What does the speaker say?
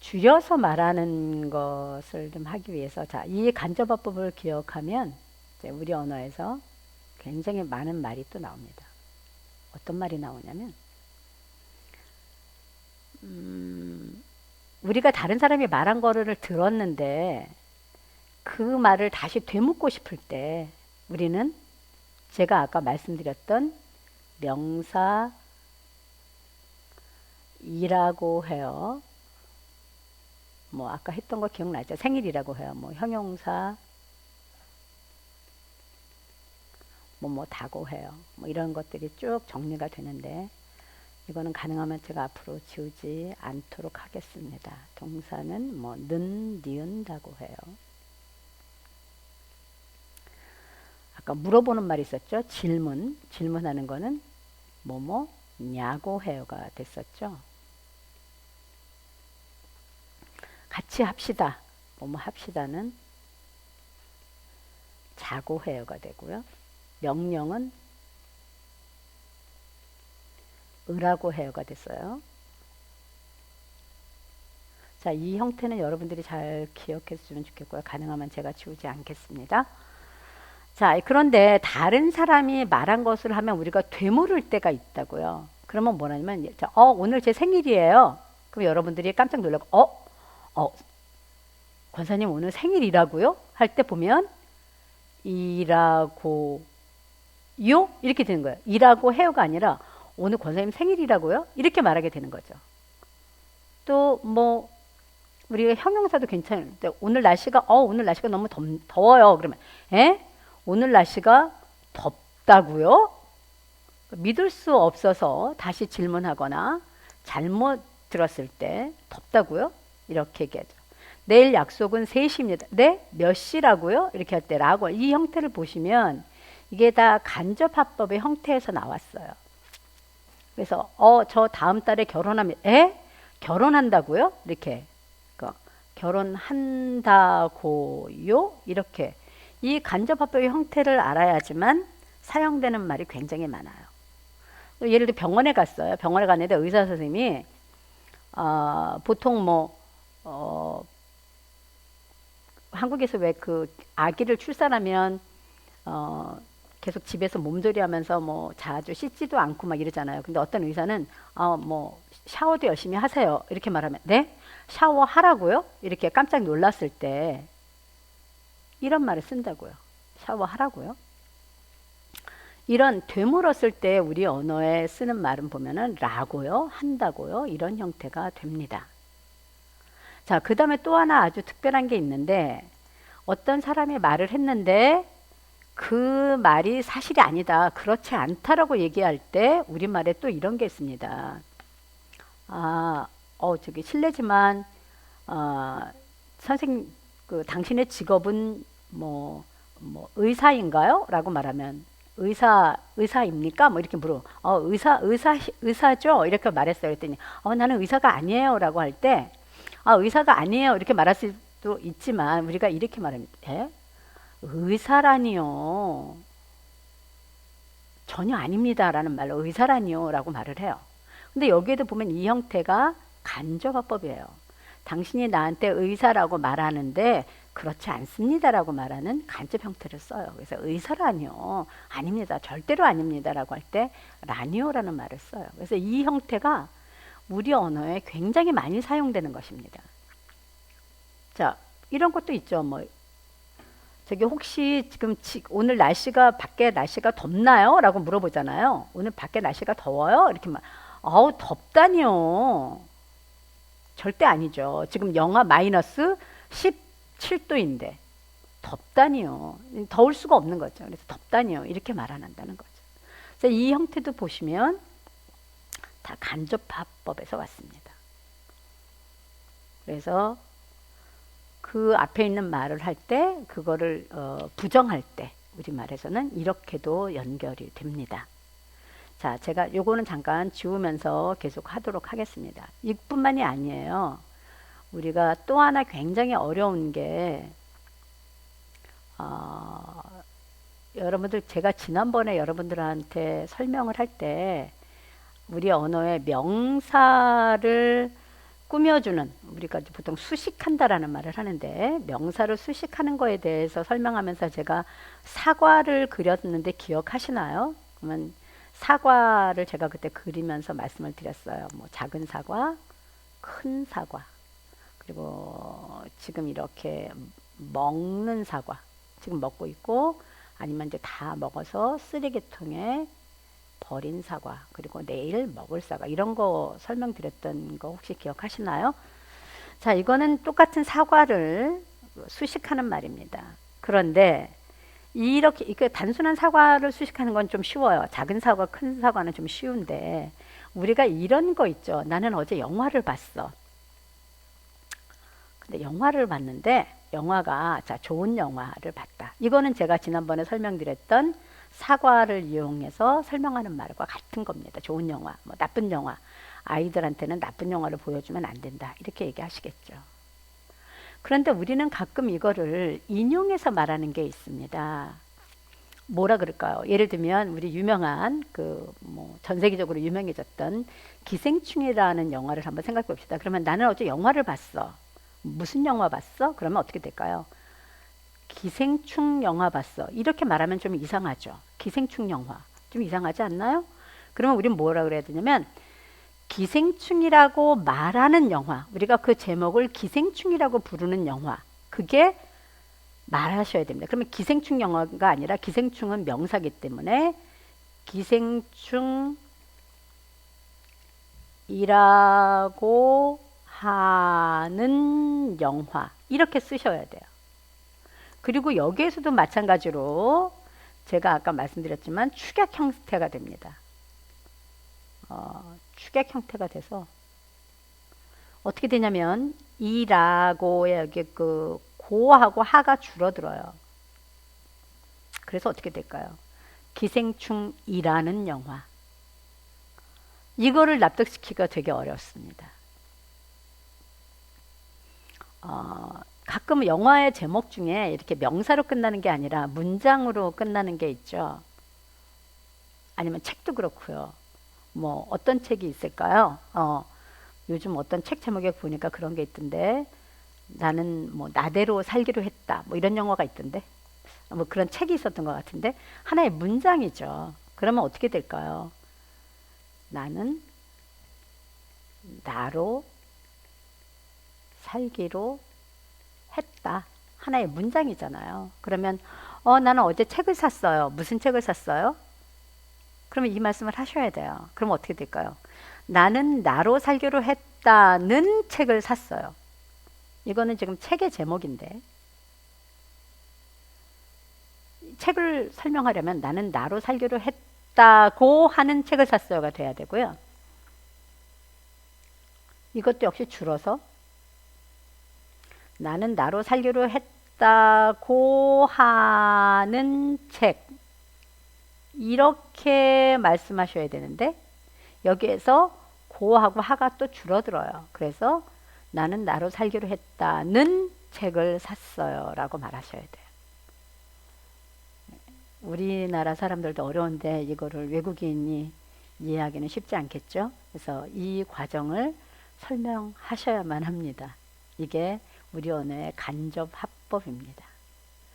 줄여서 말하는 것을 좀 하기 위해서, 자, 이 간접어법을 기억하면 이제 우리 언어에서 굉장히 많은 말이 또 나옵니다. 어떤 말이 나오냐면, 우리가 다른 사람이 말한 거를 들었는데 그 말을 다시 되묻고 싶을 때 우리는 제가 아까 말씀드렸던 명사이라고 해요. 뭐 아까 했던 거 기억나죠? 생일이라고 해요. 뭐 형용사, 뭐 다고 해요. 뭐 이런 것들이 쭉 정리가 되는데 이거는 가능하면 제가 앞으로 지우지 않도록 하겠습니다. 동사는 뭐 는, 니은다고 해요. 아까 물어보는 말이 있었죠. 질문하는 거는 뭐뭐냐고 해요가 됐었죠. 같이 합시다. 뭐뭐 합시다는 자고 해요가 되고요. 명령은 으라고 해요가 됐어요. 자, 이 형태는 여러분들이 잘 기억했으면 좋겠고요. 가능하면 제가 지우지 않겠습니다. 자, 그런데 다른 사람이 말한 것을 하면 우리가 되물을 때가 있다고요. 그러면 뭐냐면, 오늘 제 생일이에요. 그럼 여러분들이 깜짝 놀라고, 권사님 오늘 생일이라고요? 할 때 보면, 이라고, 요? 이렇게 되는 거예요. 이라고 해요가 아니라, 오늘 권사님 생일이라고요? 이렇게 말하게 되는 거죠. 또, 우리가 형용사도 괜찮은데, 오늘 날씨가 너무 더워요. 그러면, 오늘 날씨가 덥다고요? 믿을 수 없어서 다시 질문하거나 잘못 들었을 때 덥다고요? 이렇게 얘기하죠. 내일 약속은 3시입니다. 네? 몇 시라고요? 이렇게 할 때 라고 이 형태를 보시면 이게 다 간접합법의 형태에서 나왔어요. 그래서 저 다음 달에 결혼하면 결혼한다고요? 이렇게 결혼한다고요? 이렇게 이 간접합법의 형태를 알아야지만 사용되는 말이 굉장히 많아요. 예를 들어 병원에 갔어요. 병원에 갔는데 의사 선생님이 보통 한국에서 왜 그 아기를 출산하면 계속 집에서 몸조리하면서 자주 씻지도 않고 막 이러잖아요. 근데 어떤 의사는 샤워도 열심히 하세요. 이렇게 말하면 네? 샤워하라고요? 이렇게 깜짝 놀랐을 때 이런 말을 쓴다고요. 샤워하라고요? 이런 되물었을 때 우리 언어에 쓰는 말은 보면은 라고요, 한다고요, 이런 형태가 됩니다. 자, 그 다음에 또 하나 아주 특별한 게 있는데 어떤 사람이 말을 했는데 그 말이 사실이 아니다, 그렇지 않다라고 얘기할 때 우리말에 또 이런 게 있습니다. 저기 실례지만 선생님 당신의 직업은 의사인가요? 라고 말하면 의사입니까? 이렇게 물어. 의사죠? 이렇게 말했어요. 그랬더니 나는 의사가 아니에요. 라고 할 때 의사가 아니에요. 이렇게 말할 수도 있지만 우리가 이렇게 말합니다. 의사라니요. 전혀 아닙니다. 라는 말로 의사라니요. 라고 말을 해요. 근데 여기에도 보면 이 형태가 간접화법이에요. 당신이 나한테 의사라고 말하는데 그렇지 않습니다라고 말하는 간접 형태를 써요. 그래서 의사라니요. 아닙니다. 절대로 아닙니다. 라고 할 때 라니요라는 말을 써요. 그래서 이 형태가 우리 언어에 굉장히 많이 사용되는 것입니다. 자, 이런 것도 있죠. 저기 혹시 지금 오늘 밖에 날씨가 덥나요? 라고 물어보잖아요. 오늘 밖에 날씨가 더워요? 이렇게 덥다니요. 절대 아니죠. 지금 영하 마이너스 17도인데 덥다니요. 더울 수가 없는 거죠. 그래서 덥다니요. 이렇게 말 안 한다는 거죠. 그래서 이 형태도 보시면 다 간접화법에서 왔습니다. 그래서 그 앞에 있는 말을 할 때 그거를 부정할 때 우리말에서는 이렇게도 연결이 됩니다. 자, 제가 요거는 잠깐 지우면서 계속 하도록 하겠습니다. 이뿐만이 아니에요. 우리가 또 하나 굉장히 어려운 게 여러분들 제가 지난번에 여러분들한테 설명을 할 때 우리 언어의 명사를 꾸며주는, 우리가 보통 수식한다라는 말을 하는데 명사를 수식하는 거에 대해서 설명하면서 제가 사과를 그렸는데 기억하시나요? 그러면 사과를 제가 그때 그리면서 말씀을 드렸어요. 뭐 작은 사과, 큰 사과, 그리고 지금 이렇게 먹는 사과, 지금 먹고 있고, 아니면 이제 다 먹어서 쓰레기통에 버린 사과, 그리고 내일 먹을 사과, 이런 거 설명드렸던 거 혹시 기억하시나요? 자, 이거는 똑같은 사과를 수식하는 말입니다. 그런데 이렇게 단순한 사과를 수식하는 건 좀 쉬워요. 작은 사과, 큰 사과는 좀 쉬운데, 우리가 이런 거 있죠. 나는 어제 영화를 봤어. 근데 영화를 봤는데 영화가, 자, 좋은 영화를 봤다. 이거는 제가 지난번에 설명드렸던 사과를 이용해서 설명하는 말과 같은 겁니다. 좋은 영화, 뭐 나쁜 영화. 아이들한테는 나쁜 영화를 보여주면 안 된다, 이렇게 얘기하시겠죠. 그런데 우리는 가끔 이거를 인용해서 말하는 게 있습니다. 뭐라 그럴까요? 예를 들면 우리 유명한 전 세계적으로 유명해졌던 기생충이라는 영화를 한번 생각해 봅시다. 그러면 나는 어제 영화를 봤어. 무슨 영화 봤어? 그러면 어떻게 될까요? 기생충 영화 봤어. 이렇게 말하면 좀 이상하죠. 기생충 영화. 좀 이상하지 않나요? 그러면 우리는 뭐라 그래야 되냐면, 기생충이라고 말하는 영화, 우리가 그 제목을 기생충이라고 부르는 영화, 그게 말하셔야 됩니다. 그러면 기생충 영화가 아니라, 기생충은 명사기 때문에 기생충이라고 하는 영화, 이렇게 쓰셔야 돼요. 그리고 여기에서도 마찬가지로 제가 아까 말씀드렸지만 축약 형태가 됩니다. 축약 형태가 돼서 어떻게 되냐면, 이라고의 여기 고하고 하가 줄어들어요. 그래서 어떻게 될까요? 기생충이라는 영화. 이거를 납득시키기가 되게 어렵습니다. 가끔 영화의 제목 중에 이렇게 명사로 끝나는 게 아니라 문장으로 끝나는 게 있죠. 아니면 책도 그렇고요. 뭐 어떤 책이 있을까요? 요즘 어떤 책 제목에 보니까 그런 게 있던데, 나는 뭐 나대로 살기로 했다, 뭐 이런 영화가 있던데, 뭐 그런 책이 있었던 것 같은데, 하나의 문장이죠. 그러면 어떻게 될까요? 나는 나로 살기로 했다. 하나의 문장이잖아요. 그러면 나는 어제 책을 샀어요. 무슨 책을 샀어요? 그러면 이 말씀을 하셔야 돼요. 그럼 어떻게 될까요? 나는 나로 살기로 했다는 책을 샀어요. 이거는 지금 책의 제목인데, 책을 설명하려면 나는 나로 살기로 했다고 하는 책을 샀어요가 돼야 되고요. 이것도 역시 줄어서 나는 나로 살기로 했다고 하는 책, 이렇게 말씀하셔야 되는데, 여기에서 고하고 하가 또 줄어들어요. 그래서 나는 나로 살기로 했다는 책을 샀어요 라고 말하셔야 돼요. 우리나라 사람들도 어려운데 이거를 외국인이 이해하기는 쉽지 않겠죠. 그래서 이 과정을 설명하셔야만 합니다. 이게 우리 언어의 간접 합법입니다.